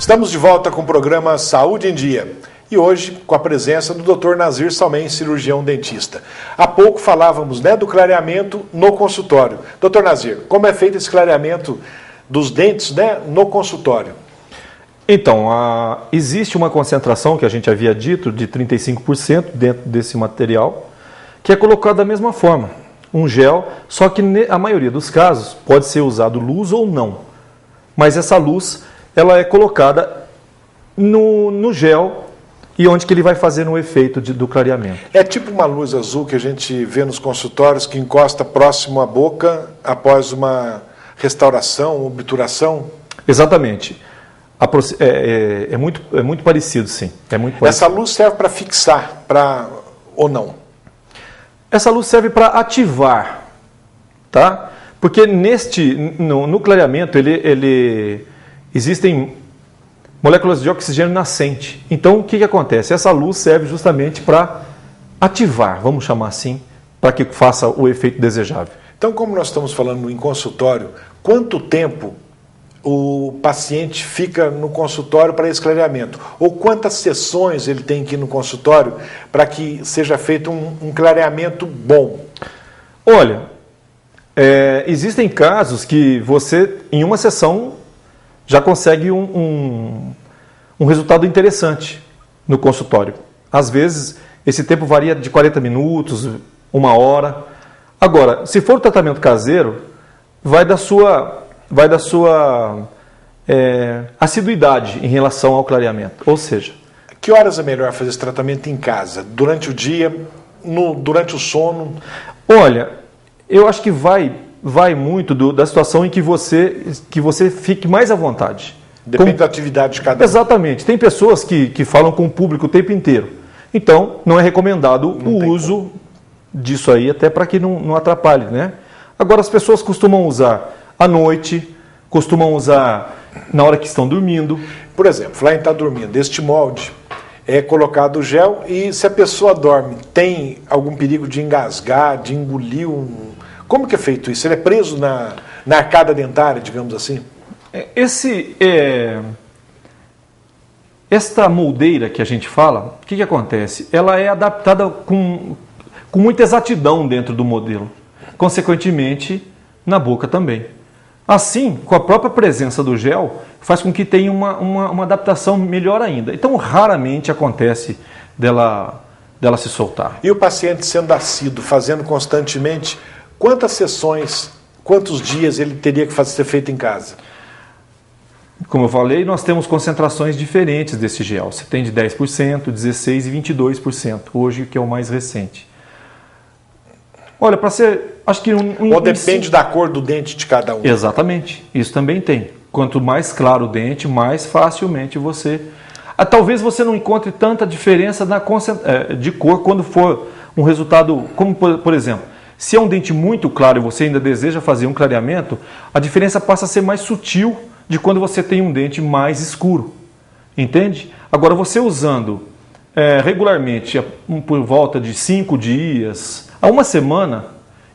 Estamos de volta com o programa Saúde em Dia e hoje com a presença do Dr. Nazir Salmen, cirurgião dentista. Há pouco falávamos do clareamento no consultório. Dr. Nazir, como é feito esse clareamento dos dentes no consultório? Então, existe uma concentração que a gente havia dito de 35% dentro desse material, que é colocado da mesma forma, um gel, só que a maioria dos casos pode ser usado luz ou não, mas essa luz ela é colocada no gel e onde que ele vai fazer no efeito do clareamento. É tipo uma luz azul que a gente vê nos consultórios que encosta próximo à boca após uma restauração, obturação? Exatamente. É muito parecido, sim. É muito parecido. Essa luz serve para fixar, ou não? Essa luz serve para ativar, tá? Porque no clareamento existem moléculas de oxigênio nascente. Então, o que acontece? Essa luz serve justamente para ativar, vamos chamar assim, para que faça o efeito desejável. Então, como nós estamos falando em consultório, quanto tempo o paciente fica no consultório para esse clareamento? Ou quantas sessões ele tem que ir no consultório para que seja feito um clareamento bom? Olha, existem casos que você, em uma sessão, já consegue um resultado interessante no consultório. Às vezes, esse tempo varia de 40 minutos, 1 hora. Agora, se for o tratamento caseiro, vai da sua assiduidade em relação ao clareamento. Ou seja, que horas é melhor fazer esse tratamento em casa? Durante o dia? Durante o sono? Olha, eu acho que vai muito da situação em que você fique mais à vontade. Depende da atividade de cada um. Exatamente. Tem pessoas que falam com o público o tempo inteiro. Então, não é recomendado o uso disso aí, até para que não atrapalhe, né? Agora, as pessoas costumam usar à noite, costumam usar na hora que estão dormindo. Por exemplo, lá em está dormindo, este molde é colocado o gel e se a pessoa dorme, tem algum perigo de engasgar, de engolir Como que é feito isso? Ele é preso na arcada dentária, digamos assim? Esta moldeira que a gente fala, o que acontece? Ela é adaptada com muita exatidão dentro do modelo. Consequentemente, na boca também. Assim, com a própria presença do gel, faz com que tenha uma adaptação melhor ainda. Então, raramente acontece dela se soltar. E o paciente sendo assíduo, fazendo constantemente, quantas sessões, quantos dias ele teria que ser feito em casa? Como eu falei, nós temos concentrações diferentes desse gel. Você tem de 10%, 16% e 22%, hoje que é o mais recente. Olha, para ser, acho que ou depende da cor do dente de cada um. Exatamente, isso também tem. Quanto mais claro o dente, mais facilmente você... Talvez você não encontre tanta diferença de cor quando for um resultado, como por exemplo, se é um dente muito claro e você ainda deseja fazer um clareamento, a diferença passa a ser mais sutil de quando você tem um dente mais escuro. Entende? Agora, você usando regularmente, por volta de 5 dias, a 1 semana,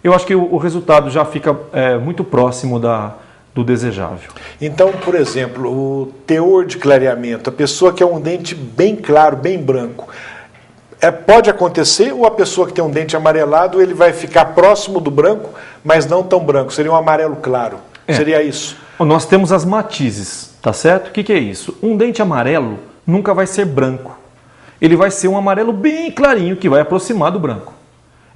eu acho que o resultado já fica muito próximo do desejável. Então, por exemplo, o teor de clareamento, a pessoa que é um dente bem claro, bem branco, pode acontecer, ou a pessoa que tem um dente amarelado, ele vai ficar próximo do branco, mas não tão branco, seria um amarelo claro. Seria isso? Nós temos as matizes, tá certo? O que é isso? Um dente amarelo nunca vai ser branco. Ele vai ser um amarelo bem clarinho, que vai aproximar do branco.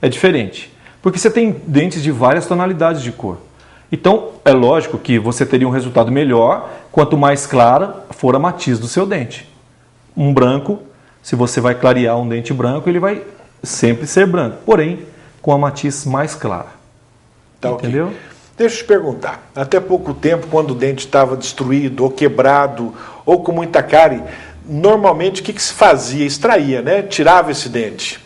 É diferente, porque você tem dentes de várias tonalidades de cor. Então, é lógico que você teria um resultado melhor quanto mais clara for a matiz do seu dente. Um branco, se você vai clarear um dente branco, ele vai sempre ser branco, porém com a matiz mais clara. Tá, entendeu? Okay. Deixa eu te perguntar, até pouco tempo, quando o dente estava destruído, ou quebrado, ou com muita cárie, normalmente o que se fazia? Extraía, né? Tirava esse dente.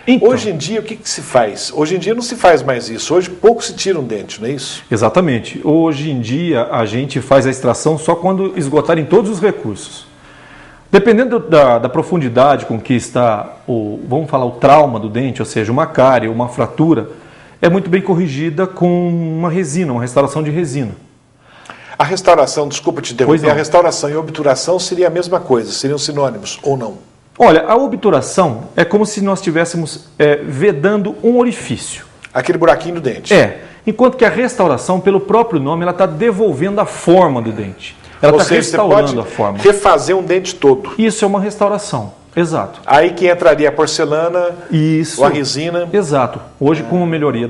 Então, hoje em dia, o que se faz? Hoje em dia não se faz mais isso. Hoje pouco se tira um dente, não é isso? Exatamente. Hoje em dia a gente faz a extração só quando esgotarem todos os recursos. Dependendo da profundidade com que está, vamos falar, o trauma do dente, ou seja, uma cárie, uma fratura, é muito bem corrigida com uma resina, uma restauração de resina. A restauração, desculpa te interromper, a restauração e a obturação seria a mesma coisa, seriam sinônimos ou não? Olha, a obturação é como se nós estivéssemos vedando um orifício. Aquele buraquinho do dente. Enquanto que a restauração, pelo próprio nome, ela está devolvendo a forma do dente. Ela está restaurando a forma. Refazer um dente todo. Isso é uma restauração, exato. Aí que entraria a porcelana, isso, ou a resina. Exato. Hoje com uma melhoria,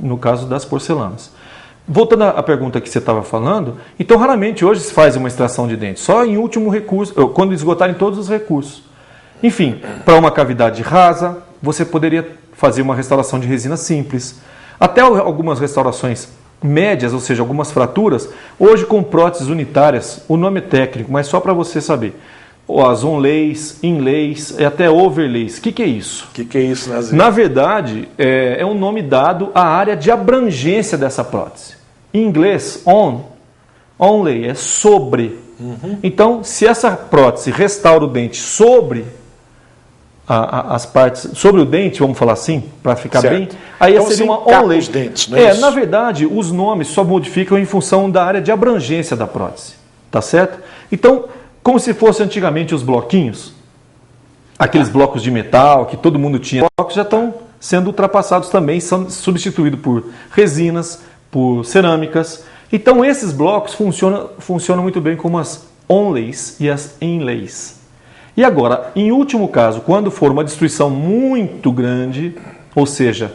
no caso das porcelanas. Voltando à pergunta que você estava falando, então raramente hoje se faz uma extração de dente, só em último recurso, quando esgotarem todos os recursos. Enfim, para uma cavidade rasa, você poderia fazer uma restauração de resina simples. Até algumas restaurações médias, ou seja, algumas fraturas, hoje com próteses unitárias, o nome é técnico, mas só para você saber. As onlays, inlays e até overlays. O que é isso? O que é isso, Nazir? Na verdade, é um nome dado à área de abrangência dessa prótese. Em inglês, onlay é sobre. Então, se essa prótese restaura o dente sobre as partes, sobre o dente, vamos falar assim, para ficar bem, aí então, seria uma onlay. Os dentes, não é isso? Na verdade, os nomes só modificam em função da área de abrangência da prótese. Tá certo? Então, como se fosse antigamente os bloquinhos, aqueles blocos de metal que todo mundo tinha, blocos já estão sendo ultrapassados também, são substituídos por resinas, por cerâmicas. Então esses blocos funcionam muito bem como as onlays e as inlays. E agora, em último caso, quando for uma destruição muito grande, ou seja,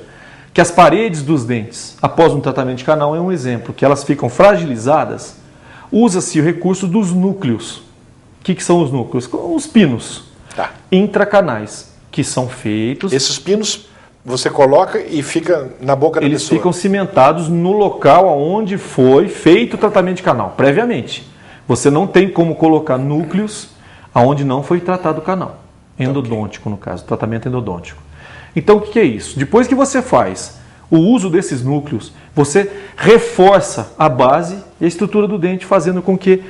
que as paredes dos dentes, após um tratamento de canal, é um exemplo, que elas ficam fragilizadas, usa-se o recurso dos núcleos. O que são os núcleos? Os pinos intracanais, que são feitos... Esses pinos você coloca e fica na boca da pessoa. Eles ficam cimentados no local onde foi feito o tratamento de canal, previamente. Você não tem como colocar núcleos onde não foi tratado o canal. Endodôntico, no caso, tratamento endodôntico. Então, o que é isso? Depois que você faz o uso desses núcleos, você reforça a base e a estrutura do dente, fazendo com que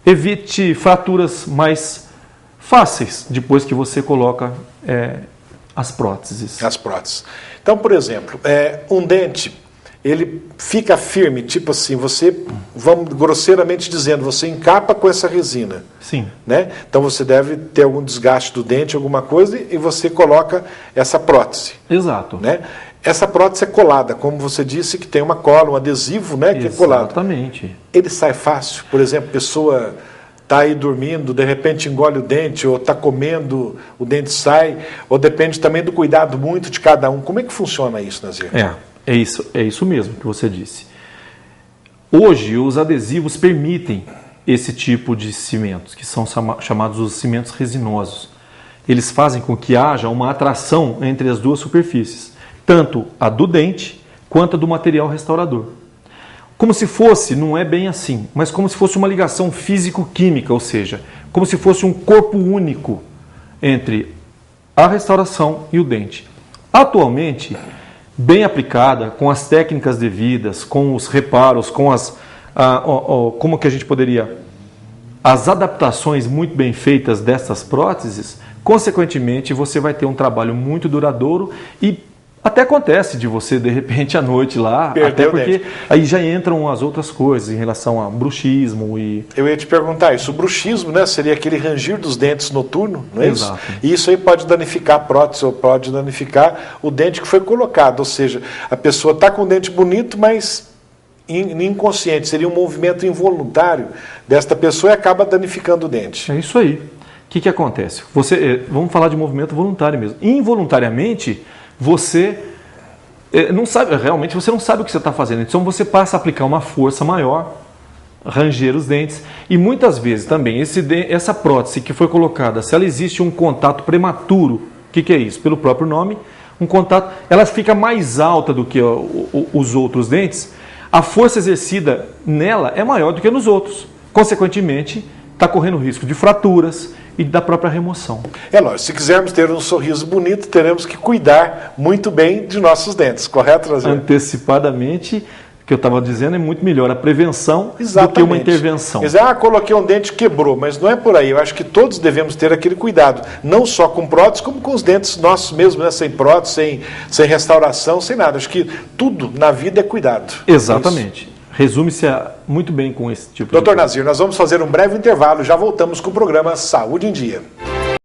evite fraturas mais fáceis depois que você coloca as próteses. As próteses. Então, por exemplo, um dente, ele fica firme, tipo assim, você, vamos grosseiramente dizendo, você encapa com essa resina. Sim. Né? Então você deve ter algum desgaste do dente, alguma coisa, e você coloca essa prótese. Exato. Né? Essa prótese é colada, como você disse, que tem uma cola, um adesivo, né, que é colado. Exatamente. Ele sai fácil? Por exemplo, a pessoa está aí dormindo, de repente engole o dente, ou está comendo, o dente sai, ou depende também do cuidado muito de cada um. Como é que funciona isso, Nazir? É isso mesmo que você disse. Hoje, os adesivos permitem esse tipo de cimentos, que são chamados os cimentos resinosos. Eles fazem com que haja uma atração entre as duas superfícies, tanto a do dente quanto a do material restaurador. Como se fosse, não é bem assim, mas como se fosse uma ligação físico-química, ou seja, como se fosse um corpo único entre a restauração e o dente. Atualmente, bem aplicada, com as técnicas devidas, com os reparos, com como que a gente poderia, as adaptações muito bem feitas dessas próteses, consequentemente você vai ter um trabalho muito duradouro e até acontece de você, de repente, à noite lá, até porque aí já entram as outras coisas em relação a bruxismo e... Eu ia te perguntar isso, o bruxismo, né, seria aquele rangir dos dentes noturno, não é Exato. isso? E isso aí pode danificar a prótese ou pode danificar o dente que foi colocado, ou seja, a pessoa está com o dente bonito, mas inconsciente, seria um movimento involuntário desta pessoa e acaba danificando o dente. É isso aí. O que acontece? Vamos falar de movimento voluntário mesmo. Involuntariamente, você não sabe, realmente você não sabe o que você está fazendo, então você passa a aplicar uma força maior, ranger os dentes, e muitas vezes também essa prótese que foi colocada, se ela existe um contato prematuro, o que é isso? Pelo próprio nome, um contato, ela fica mais alta do que os outros dentes, a força exercida nela é maior do que nos outros, consequentemente está correndo risco de fraturas e da própria remoção. É lógico, se quisermos ter um sorriso bonito, teremos que cuidar muito bem de nossos dentes, correto, Nazir? Antecipadamente, o que eu estava dizendo é muito melhor a prevenção do que uma intervenção. Quer dizer, coloquei um dente, quebrou, mas não é por aí. Eu acho que todos devemos ter aquele cuidado, não só com prótese, como com os dentes nossos mesmo, né? Sem prótese, sem restauração, sem nada. Acho que tudo na vida é cuidado. Exatamente. resume-se muito bem com esse tipo de Doutor Nazir, nós vamos fazer um breve intervalo, já voltamos com o programa Saúde em Dia.